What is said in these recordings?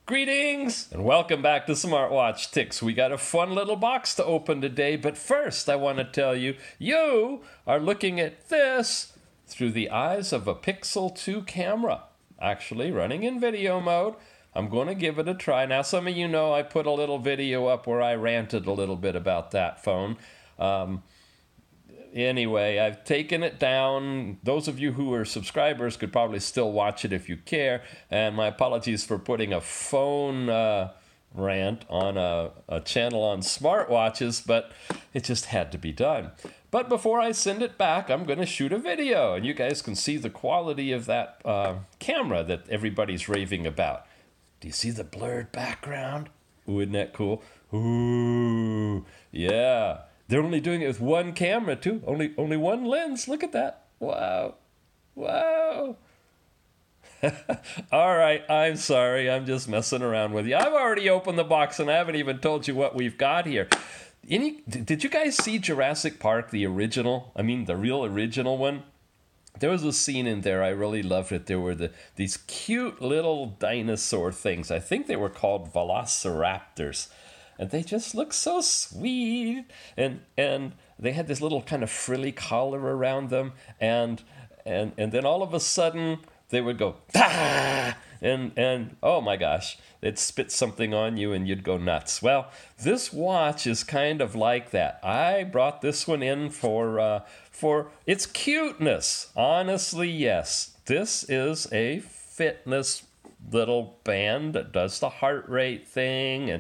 Greetings and welcome back to Smartwatch Ticks. We got a fun little box to open today, but first I want to tell you, you are looking at this through the eyes of a Pixel 2 camera, actually running in video mode. I'm going to give it a try. Now, some of you know I put a little video up where I ranted a little bit about that phone. Anyway, I've taken it down. Those of you who are subscribers could probably still watch it if you care. And my apologies for putting a phone rant on a channel on smartwatches, but it just had to be done. But before I send it back, I'm going to shoot a video, and you guys can see the quality of that camera that everybody's raving about. Do you see the blurred background? Ooh, isn't that cool? Ooh, yeah. They're only doing it with one camera, too. Only one lens. Look at that. Wow. Wow. All right, I'm sorry. I'm just messing around with you. I've already opened the box, and I haven't even told you what we've got here. Did you guys see Jurassic Park, the original? I mean, the real original one? There was a scene in there, I really loved it. There were these cute little dinosaur things. I think they were called velociraptors. And they just look so sweet. And they had this little kind of frilly collar around them. And then all of a sudden, they would go, ah! And oh my gosh, it'd spit something on you and you'd go nuts. Well, this watch is kind of like that. I brought this one in for its cuteness. Honestly, yes. This is a fitness little band that does the heart rate thing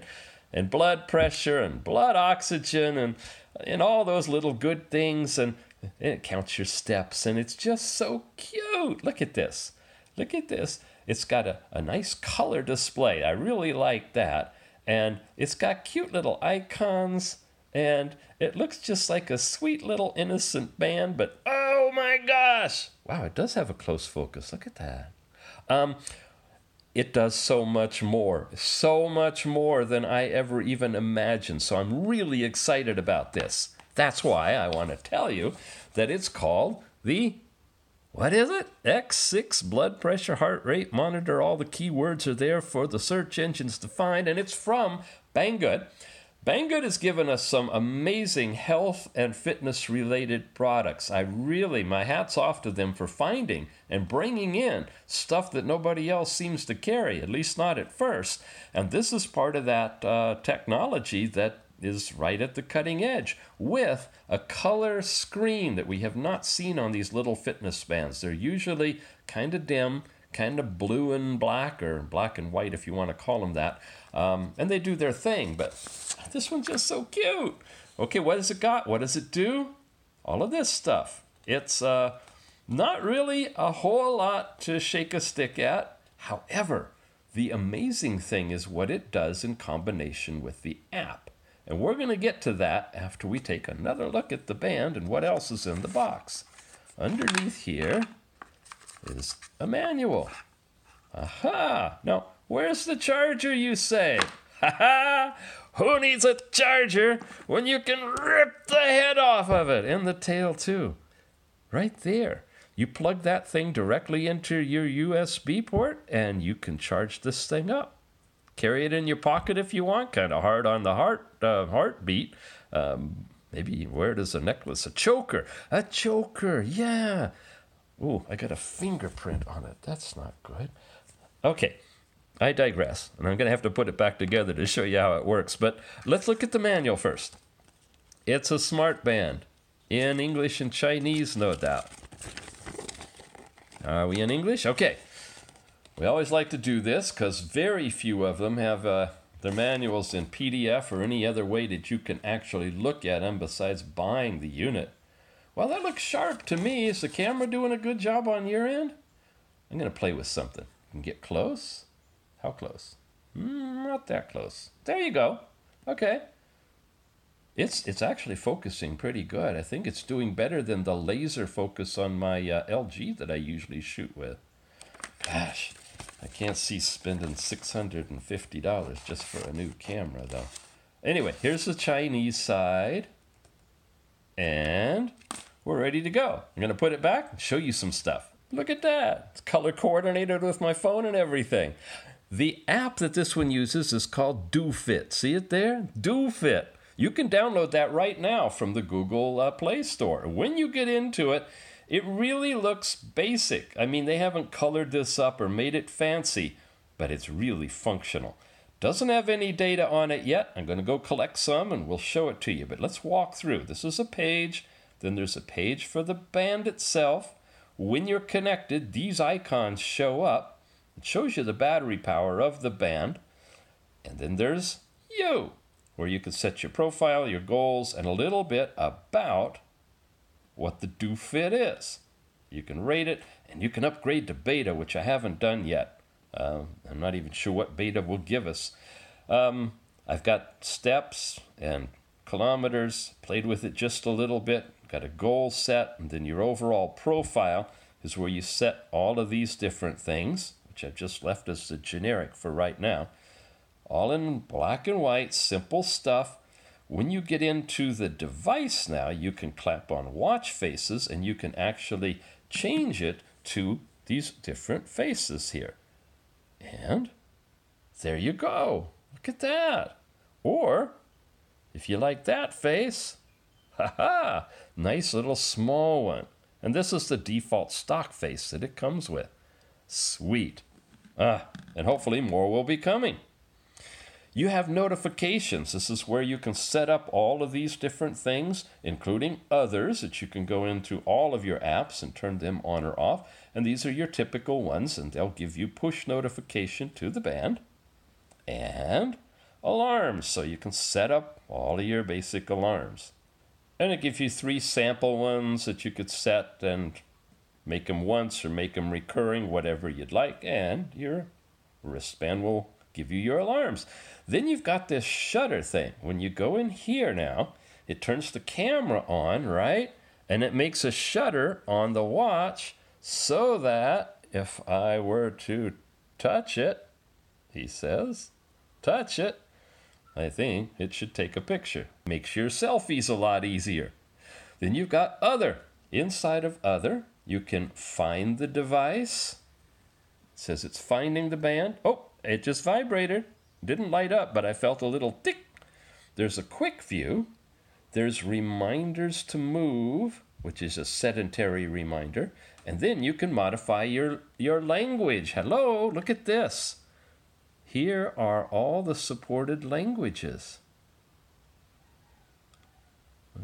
and blood pressure and blood oxygen and all those little good things. And it counts your steps. And it's just so cute. Look at this. Look at this. It's got a nice color display. I really like that. And it's got cute little icons. And it looks just like a sweet little innocent band. But oh my gosh. Wow, it does have a close focus. Look at that. It does so much more than I ever even imagined. So I'm really excited about this. That's why I want to tell you that it's called the, what is it? X6 blood pressure heart rate monitor. All the keywords are there for the search engines to find, and it's from Banggood. Banggood has given us some amazing health and fitness related products. My hat's off to them for finding and bringing in stuff that nobody else seems to carry, at least not at first. And this is part of that technology that is right at the cutting edge with a color screen that we have not seen on these little fitness bands. They're usually kind of dim, kind of blue and black, or black and white if you want to call them that. And they do their thing, but this one's just so cute. Okay, what has it got? What does it do? All of this stuff. It's not really a whole lot to shake a stick at. However, the amazing thing is what it does in combination with the app. And we're going to get to that after we take another look at the band and what else is in the box. Underneath here is a manual. Aha! Now, where's the charger, you say? Ha ha! Who needs a charger when you can rip the head off of it and the tail too? Right there. You plug that thing directly into your USB port and you can charge this thing up. Carry it in your pocket if you want, kind of hard on the heartbeat. Maybe wear it as a necklace. A choker, yeah. Ooh, I got a fingerprint on it. That's not good. Okay, I digress, and I'm going to have to put it back together to show you how it works. But let's look at the manual first. It's a Smartband, in English and Chinese, no doubt. Are we in English? Okay. We always like to do this because very few of them have their manuals in PDF or any other way that you can actually look at them besides buying the unit. Well, that looks sharp to me. Is the camera doing a good job on your end? I'm going to play with something. You can get close. How close? Not that close. There you go. Okay. It's actually focusing pretty good. I think it's doing better than the laser focus on my LG that I usually shoot with. Gosh, I can't see spending $650 just for a new camera, though. Anyway, here's the Chinese side. And we're ready to go. I'm going to put it back and show you some stuff. Look at that. It's color coordinated with my phone and everything. The app that this one uses is called DoFit. See it there? DoFit. You can download that right now from the Google Play Store. When you get into it, it really looks basic. I mean, they haven't colored this up or made it fancy, but it's really functional. Doesn't have any data on it yet. I'm going to go collect some and we'll show it to you. But let's walk through. This is a page. Then there's a page for the band itself. When you're connected, these icons show up. It shows you the battery power of the band. And then there's you, where you can set your profile, your goals, and a little bit about what the DoFit is. You can rate it, and you can upgrade to beta, which I haven't done yet. I'm not even sure what beta will give us. I've got steps and kilometers, played with it just a little bit, got a goal set, and then your overall profile is where you set all of these different things, which I've just left as the generic for right now. All in black and white, simple stuff. When you get into the device now, you can clap on watch faces and you can actually change it to these different faces here. And there you go. Look at that. Or, if you like that face, haha, nice little small one. And this is the default stock face that it comes with. Sweet. And hopefully more will be coming. You have notifications. This is where you can set up all of these different things, including others that you can go into all of your apps and turn them on or off. And these are your typical ones, and they'll give you push notification to the band. And alarms, so you can set up all of your basic alarms. And it gives you 3 sample ones that you could set and make them once or make them recurring, whatever you'd like, and your wristband will give you your alarms. Then you've got this shutter thing. When you go in here now, it turns the camera on, right? And it makes a shutter on the watch so that if I were to touch it, he says, touch it, I think it should take a picture. Makes your selfies a lot easier. Then you've got other. Inside of other, you can find the device. It says it's finding the band. Oh, it just vibrated. Didn't light up, but I felt a little tick. There's a quick view. There's reminders to move, which is a sedentary reminder. And then you can modify your language. Hello, look at this. Here are all the supported languages.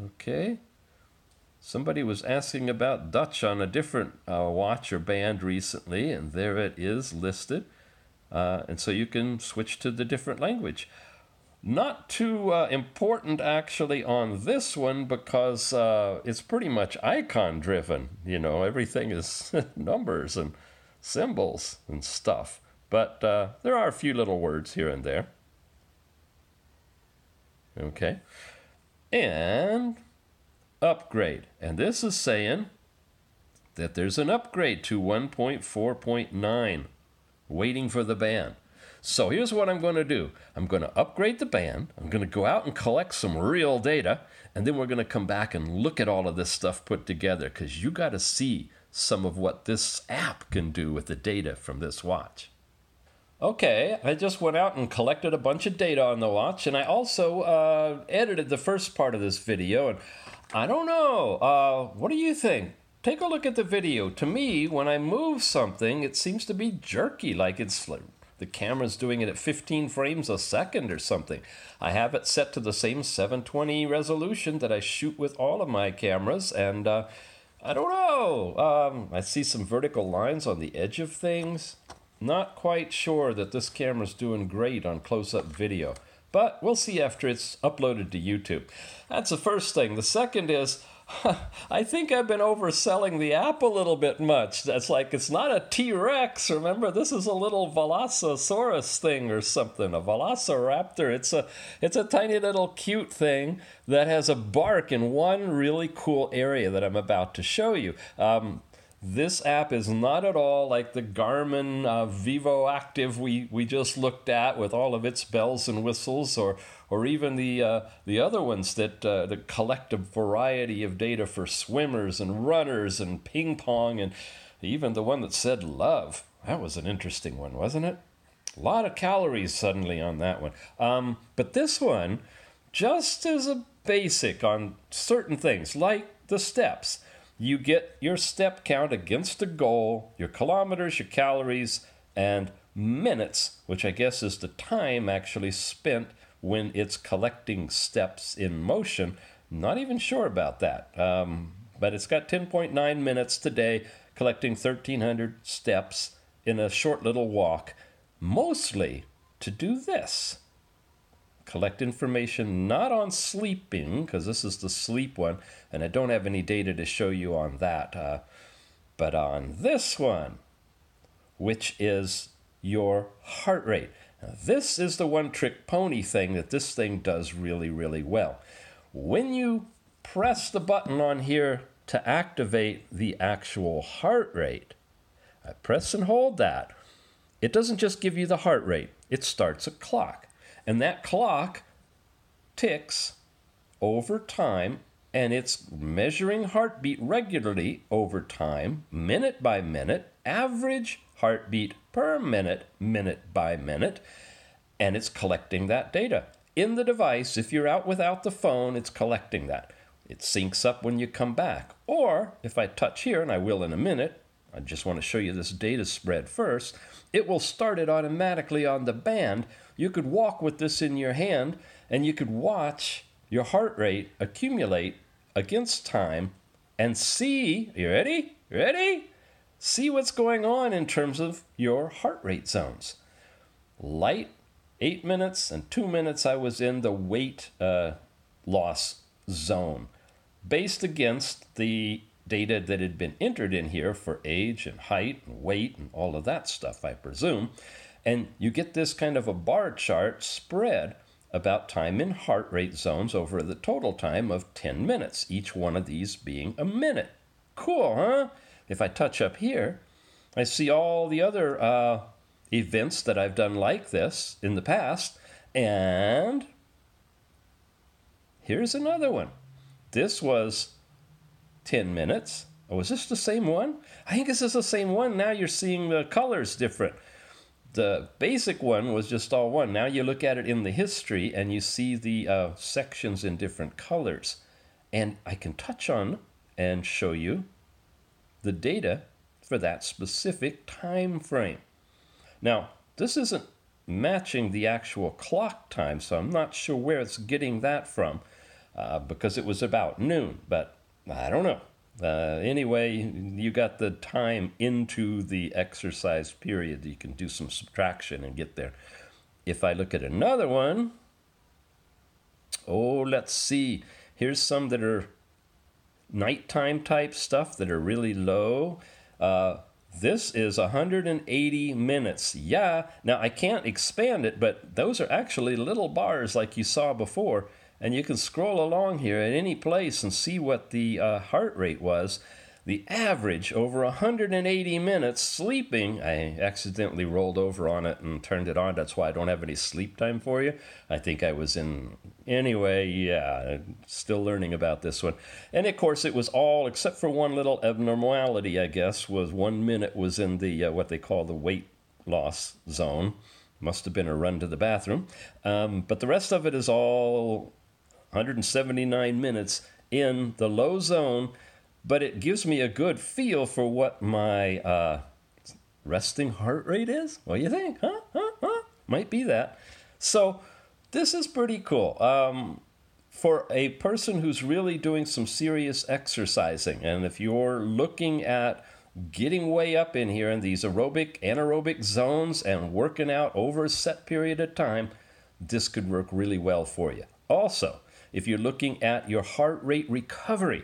Okay. Somebody was asking about Dutch on a different watch or band recently, and there it is listed. And so you can switch to the different language. Not too important actually on this one because it's pretty much icon driven. You know, everything is numbers and symbols and stuff. But there are a few little words here and there. Okay. And upgrade. And this is saying that there's an upgrade to 1.4.9 waiting for the band. So here's what I'm going to do. I'm going to upgrade the band. I'm going to go out and collect some real data. And then we're going to come back and look at all of this stuff put together because you got to see some of what this app can do with the data from this watch. Okay, I just went out and collected a bunch of data on the watch, and I also edited the first part of this video, and I don't know, what do you think? Take a look at the video. To me, when I move something, it seems to be jerky, like it's like the camera's doing it at 15 frames a second or something. I have it set to the same 720 resolution that I shoot with all of my cameras, and I don't know, I see some vertical lines on the edge of things. Not quite sure that this camera's doing great on close-up video, but we'll see after it's uploaded to YouTube. That's the first thing. The second is, I think I've been overselling the app a little bit much. That's like, it's not a T-Rex, remember? This is a little Velociraptor thing or something, a Velociraptor. It's a tiny little cute thing that has a bark in one really cool area that I'm about to show you. This app is not at all like the Garmin Vivo Active we just looked at with all of its bells and whistles, or even the other ones that collect a variety of data for swimmers and runners and ping pong, and even the one that said love. That was an interesting one, wasn't it? A lot of calories suddenly on that one. But this one, just as a basic on certain things, like the steps. You get your step count against a goal, your kilometers, your calories, and minutes, which I guess is the time actually spent when it's collecting steps in motion. Not even sure about that. But it's got 10.9 minutes today, collecting 1,300 steps in a short little walk, mostly to do this. Collect information not on sleeping, because this is the sleep one, and I don't have any data to show you on that, but on this one, which is your heart rate. Now, this is the one-trick pony thing that this thing does really, really well. When you press the button on here to activate the actual heart rate, I press and hold that. It doesn't just give you the heart rate. It starts a clock. And that clock ticks over time, and it's measuring heartbeat regularly over time, minute by minute, average heartbeat per minute, minute by minute, and it's collecting that data. In the device, if you're out without the phone, it's collecting that. It syncs up when you come back. Or, if I touch here, and I will in a minute, I just want to show you this data spread first, it will start it automatically on the band. You could walk with this in your hand, and you could watch your heart rate accumulate against time and see, you ready? Ready? See what's going on in terms of your heart rate zones. Light, 8 minutes, and 2 minutes I was in the weight loss zone, based against the data that had been entered in here for age and height and weight and all of that stuff, I presume. And you get this kind of a bar chart spread about time in heart rate zones over the total time of 10 minutes, each one of these being a minute. Cool, huh? If I touch up here, I see all the other events that I've done like this in the past, and here's another one. This was 10 minutes. Oh, is this the same one? I think this is the same one. Now you're seeing the colors different. The basic one was just all one. Now you look at it in the history and you see the sections in different colors. And I can touch on and show you the data for that specific time frame. Now, this isn't matching the actual clock time, so I'm not sure where it's getting that from, because it was about noon, but I don't know. Anyway, you got the time into the exercise period. You can do some subtraction and get there. If I look at another one, let's see. Here's some that are nighttime type stuff that are really low. This is 180 minutes. Yeah, now I can't expand it, but those are actually little bars like you saw before. And you can scroll along here at any place and see what the heart rate was. The average over 180 minutes sleeping, I accidentally rolled over on it and turned it on. That's why I don't have any sleep time for you. I think I was in, anyway, yeah, still learning about this one. And of course it was all, except for one little abnormality, I guess, was 1 minute was in the, what they call the weight loss zone. Must have been a run to the bathroom. But the rest of it is all 179 minutes in the low zone, but it gives me a good feel for what my resting heart rate is. What do you think? Huh? Might be that. So this is pretty cool. For a person who's really doing some serious exercising, and if you're looking at getting way up in here in these aerobic, anaerobic zones and working out over a set period of time, this could work really well for you. Also, if you're looking at your heart rate recovery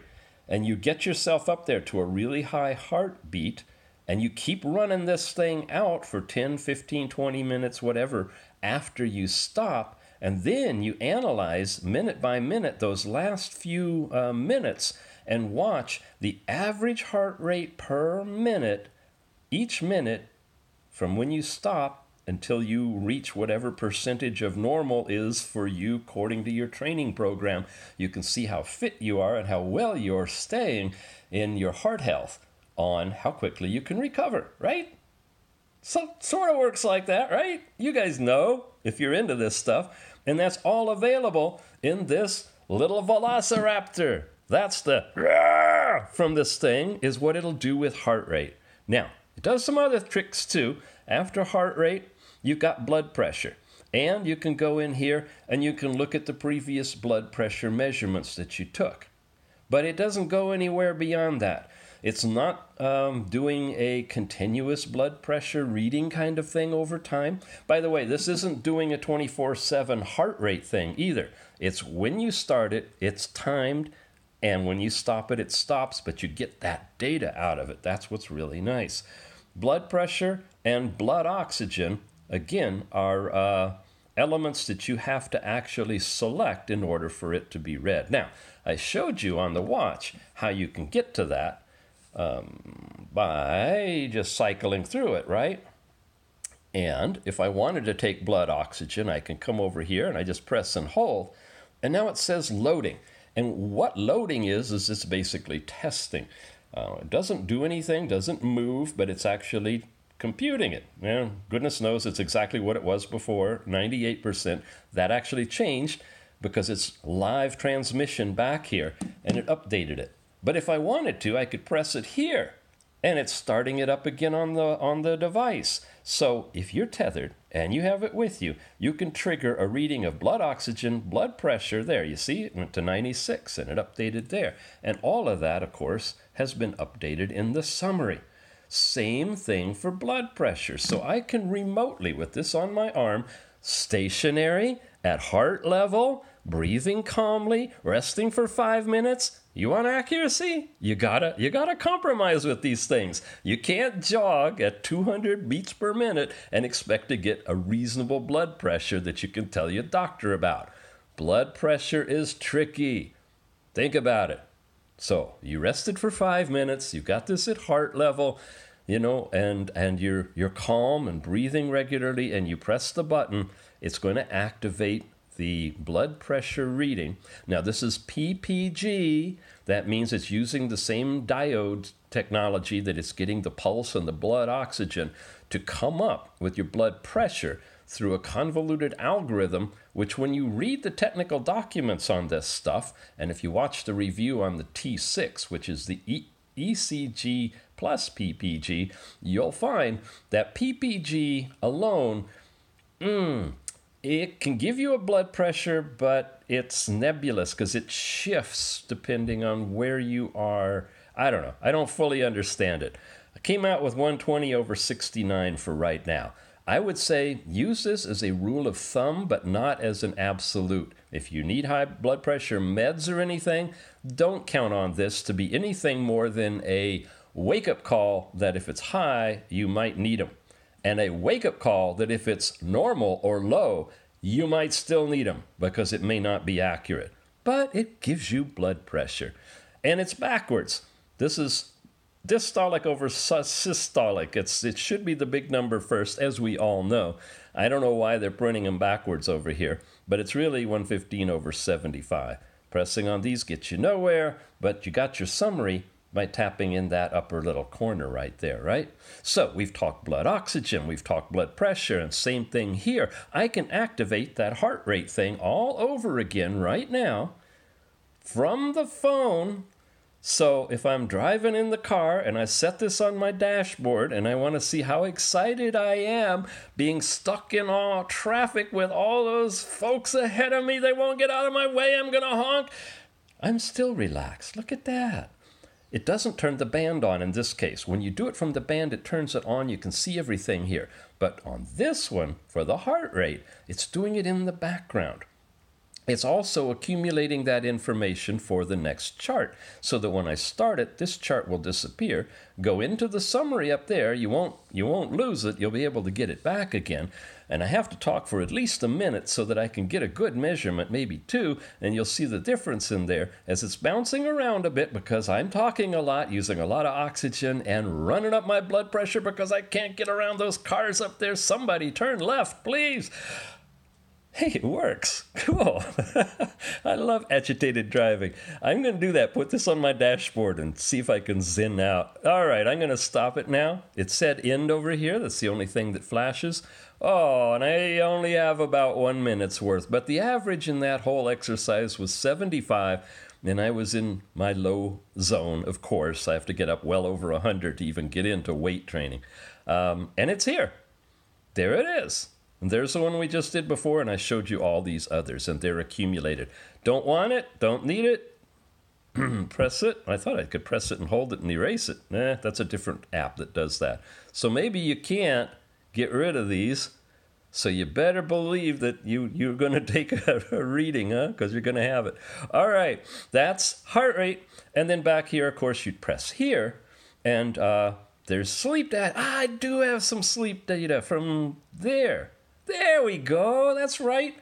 and you get yourself up there to a really high heartbeat and you keep running this thing out for 10, 15, 20 minutes, whatever, after you stop, and then you analyze minute by minute those last few minutes and watch the average heart rate per minute, each minute from when you stop until you reach whatever percentage of normal is for you according to your training program. You can see how fit you are and how well you're staying in your heart health on how quickly you can recover, right? So sort of works like that, right? You guys know if you're into this stuff. And that's all available in this little Velociraptor. That's the from this thing is what it'll do with heart rate. Now, it does some other tricks too. After heart rate, you've got blood pressure. And you can go in here and you can look at the previous blood pressure measurements that you took. But it doesn't go anywhere beyond that. It's not doing a continuous blood pressure reading kind of thing over time. By the way, this isn't doing a 24/7 heart rate thing either. It's when you start it, it's timed, and when you stop it, it stops, but you get that data out of it. That's what's really nice. Blood pressure and blood oxygen, again, are elements that you have to actually select in order for it to be read. Now, I showed you on the watch how you can get to that by just cycling through it, right? And if I wanted to take blood oxygen, I can come over here and I just press and hold, and now it says loading. And what loading is it's basically testing. It doesn't do anything, doesn't move, but it's actually computing it. Well, goodness knows it's exactly what it was before, 98%. That actually changed because it's live transmission back here, and it updated it. But if I wanted to, I could press it here, and it's starting it up again on the device. So if you're tethered and you have it with you, you can trigger a reading of blood oxygen, blood pressure. There, you see, it went to 96, and it updated there. And all of that, of course, has been updated in the summary. Same thing for blood pressure. So I can remotely, with this on my arm, stationary, at heart level, breathing calmly, resting for 5 minutes. You want accuracy? You gotta compromise with these things. You can't jog at 200 beats per minute and expect to get a reasonable blood pressure that you can tell your doctor about. Blood pressure is tricky. Think about it. So you rested for 5 minutes. You've got this at heart level, and you're calm and breathing regularly, and you press the button. It's going to activate the blood pressure reading. Now, this is PPG. That means it's using the same diode technology that it's getting the pulse and the blood oxygen to come up with your blood pressure through a convoluted algorithm, which when you read the technical documents on this stuff, and if you watch the review on the T6, which is the ECG plus PPG, you'll find that PPG alone, it can give you a blood pressure, but it's nebulous because it shifts depending on where you are. I don't know. I don't fully understand it. I came out with 120/69 for right now. I would say use this as a rule of thumb, but not as an absolute. If you need high blood pressure meds or anything, don't count on this to be anything more than a wake-up call that if it's high, you might need them. And a wake-up call that if it's normal or low, you might still need them because it may not be accurate. But it gives you blood pressure. And it's backwards. This is diastolic over systolic. It should be the big number first, as we all know. I don't know why they're printing them backwards over here, but it's really 115/75. Pressing on these gets you nowhere, but you got your summary by tapping in that upper little corner right there, right? So we've talked blood oxygen, we've talked blood pressure, and same thing here. I can activate that heart rate thing all over again right now from the phone. So if I'm driving in the car and I set this on my dashboard and I want to see how excited I am being stuck in all traffic with all those folks ahead of me, they won't get out of my way, I'm going to honk. I'm still relaxed. Look at that. It doesn't turn the band on in this case. When you do it from the band, it turns it on. You can see everything here. But on this one, for the heart rate, it's doing it in the background. It's also accumulating that information for the next chart so that when I start it, this chart will disappear. Go into the summary up there. You won't lose it. You'll be able to get it back again. And I have to talk for at least a minute so that I can get a good measurement, maybe 2, and you'll see the difference in there as it's bouncing around a bit because I'm talking a lot, using a lot of oxygen, and running up my blood pressure because I can't get around those cars up there. Somebody turn left, please. Hey, it works. Cool. I love agitated driving. I'm going to do that. Put this on my dashboard and see if I can zen out. All right, I'm going to stop it now. It said end over here. That's the only thing that flashes. Oh, and I only have about 1 minute's worth. But the average in that whole exercise was 75, and I was in my low zone, of course. I have to get up well over 100 to even get into weight training. And it's here. There it is. And there's the one we just did before, and I showed you all these others, and they're accumulated. Don't want it, don't need it, press it. I thought I could press it and hold it and erase it. That's a different app that does that. So maybe you can't get rid of these, so you better believe that you're going to take a reading, huh? Because you're going to have it. All right, that's heart rate. And then back here, of course, you'd press here, and there's sleep data. I do have some sleep data from there. There we go. That's right.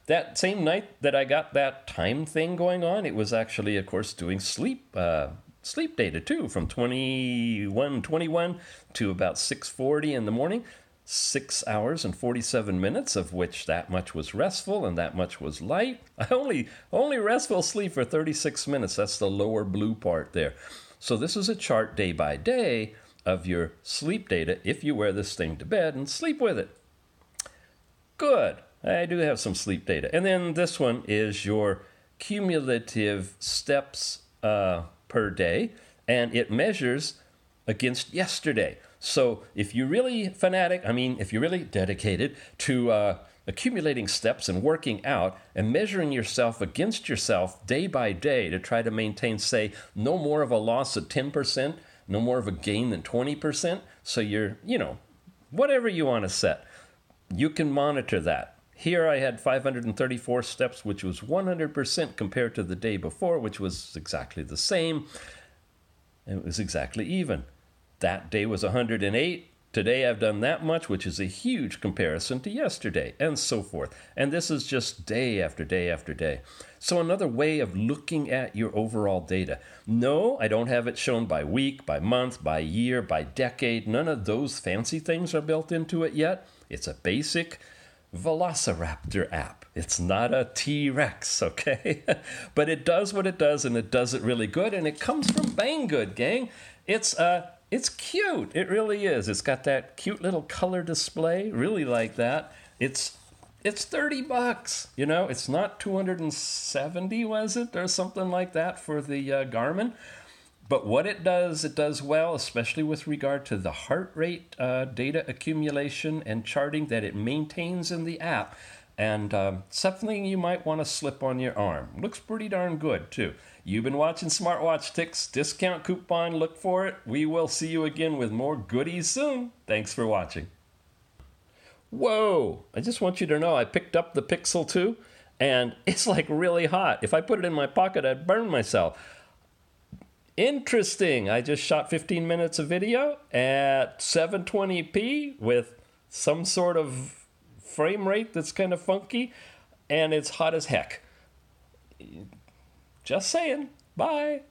That same night that I got that time thing going on, it was actually, of course, doing sleep data too, from 21:21 to about 6:40 in the morning. 6 hours and 47 minutes, of which that much was restful and that much was light. I only restful sleep for 36 minutes. That's the lower blue part there. So this is a chart day by day of your sleep data if you wear this thing to bed and sleep with it. Good. I do have some sleep data. And then this one is your cumulative steps per day, and it measures against yesterday. So if you're really fanatic, if you're really dedicated to accumulating steps and working out and measuring yourself against yourself day by day to try to maintain, say, no more of a loss of 10%, no more of a gain than 20%, so you're, whatever you want to set, you can monitor that. Here I had 534 steps, which was 100% compared to the day before, which was exactly the same. And it was exactly even. That day was 108. Today I've done that much, which is a huge comparison to yesterday, and so forth. And this is just day after day after day. So another way of looking at your overall data. No, I don't have it shown by week, by month, by year, by decade. None of those fancy things are built into it yet. It's a basic Velociraptor app. It's not a T-Rex, okay? But it does what it does, and it does it really good, and it comes from Banggood, gang. It's cute. It really is. It's got that cute little color display. Really like that. It's $30. It's not 270, was it, or something like that for the Garmin. But what it does well, especially with regard to the heart rate data accumulation and charting that it maintains in the app. And something you might want to slip on your arm. Looks pretty darn good, too. You've been watching Smartwatch Ticks. Discount coupon, look for it. We will see you again with more goodies soon. Thanks for watching. Whoa! I just want you to know I picked up the Pixel 2, and it's like really hot. If I put it in my pocket, I'd burn myself. Interesting. I just shot 15 minutes of video at 720p with some sort of frame rate that's kind of funky, and it's hot as heck. Just saying. Bye.